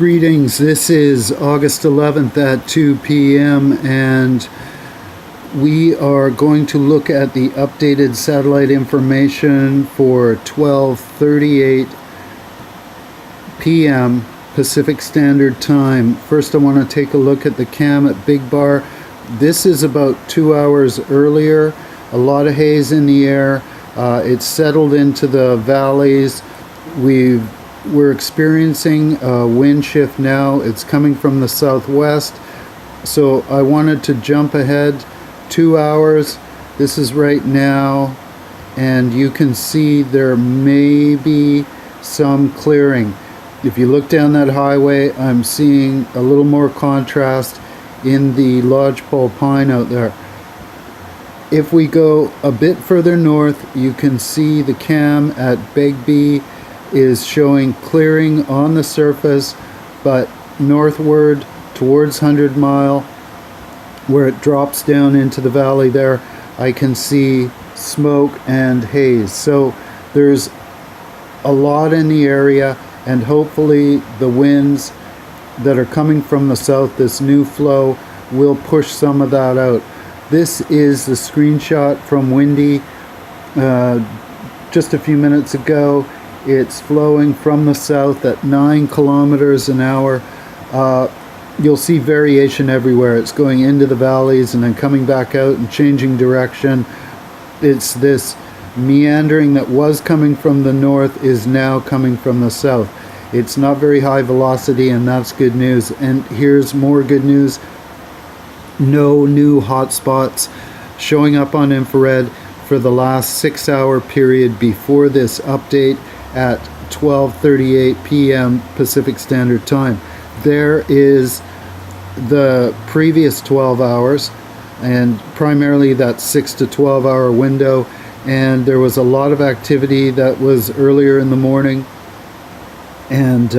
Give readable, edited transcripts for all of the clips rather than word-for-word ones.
Greetings, this is August 11th at 2 p.m. and we are going to look at the updated satellite information for 12:38 p.m. Pacific Standard Time. First I want to take a look at the cam at Big Bar. This is about 2 hours earlier. A lot of haze in the air. It's settled into the valleys. We're experiencing a wind shift now. It's coming from the southwest. So I wanted to jump ahead 2 hours. This is right now, and you can see there may be some clearing. If you look down that highway, I'm seeing a little more contrast in the lodgepole pine out there. If we go a bit further north, you can see the cam at Begbie is showing clearing on the surface, but northward towards 100 Mile, where it drops down into the valley there, I can see smoke and haze. So there's a lot in the area, and hopefully the winds that are coming from the south, this new flow, will push some of that out. This is the screenshot from Windy just a few minutes ago. It's flowing from the south at 9 kilometers an hour. You'll see variation everywhere. It's going into the valleys and then coming back out and changing direction. It's this meandering that was coming from the north is now coming from the south. It's not very high velocity, and that's good news. And here's more good news. No new hotspots showing up on infrared for the last 6-hour period before this update at 12:38 p.m. Pacific Standard Time. There is the previous 12 hours, and primarily that 6 to 12 hour window, and there was a lot of activity that was earlier in the morning, and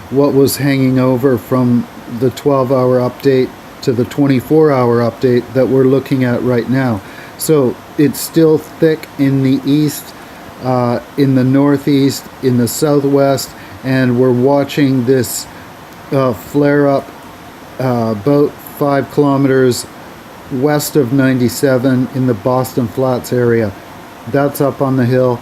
what was hanging over from the 12-hour update to the 24-hour update that we're looking at right now. So it's still thick in the east, in the northeast, in the southwest, and we're watching this flare up about 5 kilometers west of 97 in the Boston Flats area. That's up on the hill.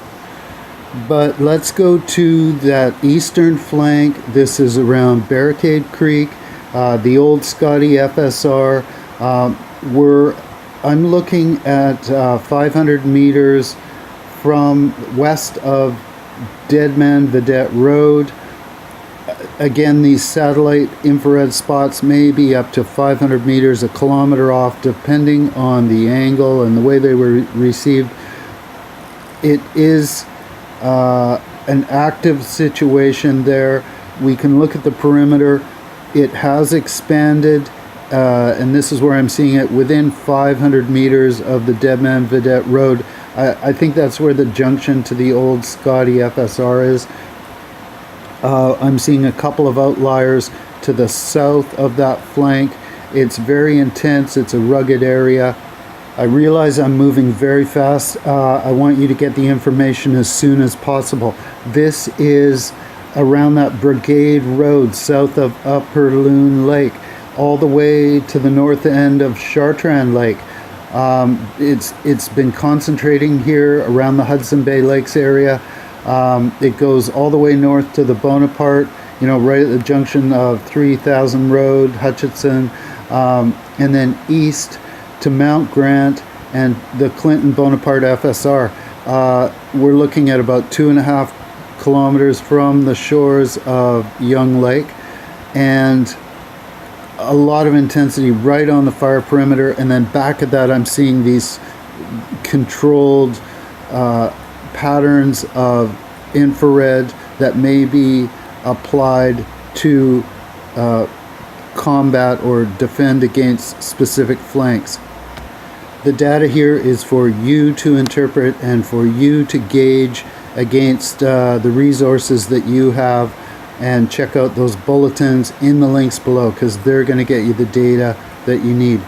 But let's go to that eastern flank. This is around Barricade Creek, the old Scotty FSR. I'm looking at 500 meters from west of Deadman Vedette Road. Again, these satellite infrared spots may be up to 500 meters, a kilometer off, depending on the angle and the way they were received. It is an active situation there. We can look at the perimeter. It has expanded, and this is where I'm seeing it within 500 meters of the Deadman Vedette Road. I think that's where the junction to the old Scotty FSR is. I'm seeing a couple of outliers to the south of that flank. It's very intense. It's a rugged area. I realize I'm moving very fast. I want you to get the information as soon as possible. This is around that Brigade Road south of Upper Loon Lake, all the way to the north end of Chartrand Lake. It's been concentrating here around the Hudson Bay Lakes area. It goes all the way north to the Bonaparte, right at the junction of 3000 Road, Hutchinson, and then east to Mount Grant and the Clinton Bonaparte FSR. We're looking at about 2.5 kilometers from the shores of Young Lake, and a lot of intensity right on the fire perimeter. And then back at that, I'm seeing these controlled patterns of infrared that may be applied to combat or defend against specific flanks. The data here is for you to interpret and for you to gauge against the resources that you have, and check out those bulletins in the links below, because they're going to get you the data that you need.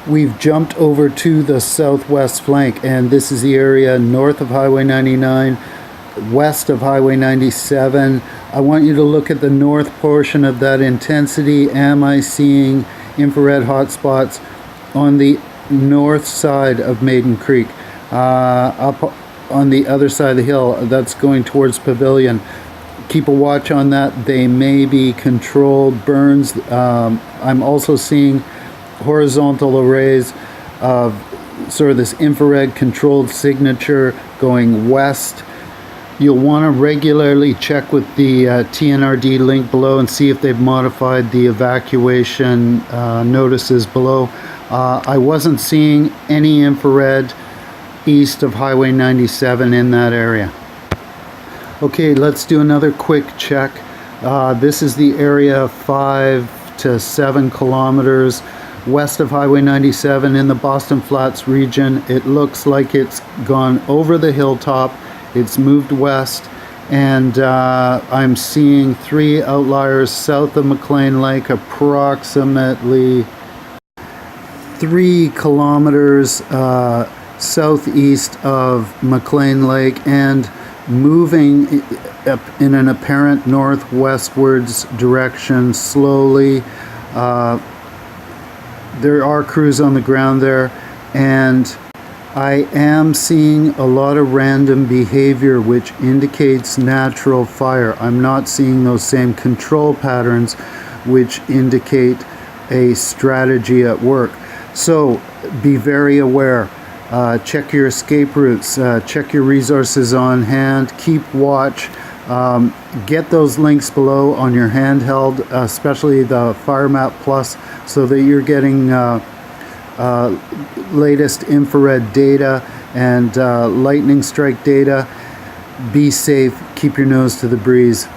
We've jumped over to the southwest flank, and this is the area north of Highway 99, west of Highway 97. I want you to look at the north portion of that intensity. Am I seeing infrared hotspots on the north side of Maiden Creek? Up on the other side of the hill, that's going towards Pavilion. Keep a watch on that. They may be controlled burns. I'm also seeing horizontal arrays of sort of this infrared controlled signature going west. You'll want to regularly check with the TNRD link below and see if they've modified the evacuation notices below. I wasn't seeing any infrared east of Highway 97 in that area. Okay, let's do another quick check. This is the area 5 to 7 kilometers west of Highway 97 in the Boston Flats region. It looks like it's gone over the hilltop. It's moved west, and I'm seeing 3 outliers south of McLean Lake, approximately 3 kilometers southeast of McLean Lake, and moving up in an apparent northwestwards direction slowly. There are crews on the ground there, and I am seeing a lot of random behavior which indicates natural fire. I'm not seeing those same control patterns which indicate a strategy at work. So be very aware. Check your escape routes, check your resources on hand, keep watch. Get those links below on your handheld, especially the Fire Map Plus, so that you're getting latest infrared data and lightning strike data. Be safe, keep your nose to the breeze.